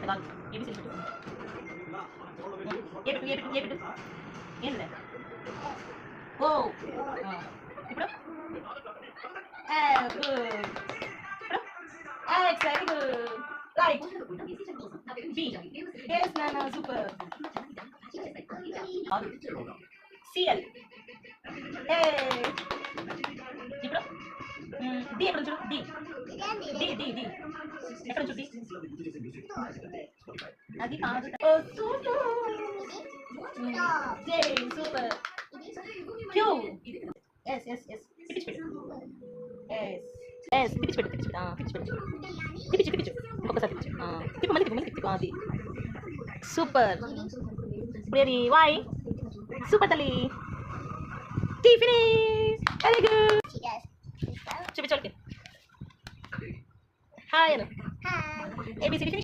కాదు ఏబిసి పెట్టు ఏ పెట్టు ఏంది ఓ ఇప్పుడు good X, very good. Right. B. Yes, Nana, super. CL. Hey. ఇప్పుడు D ఎక్కడ చూడు D. D. ఎక్కడ చూడు D. అది కాదు. ఓ super. J, super. Q. Yes. తిప్పించు. తిప్పించు. ఇంకొకసారి తిప్పు మళ్ళీ తిప్పు అది సూపర్ ఇప్పుడు అది వై సూపర్ తల్లి టీ ఫినిష్ వెరీ గుడ్ చూపించండి హాయ్ ఏబిసిడి ఫినిష్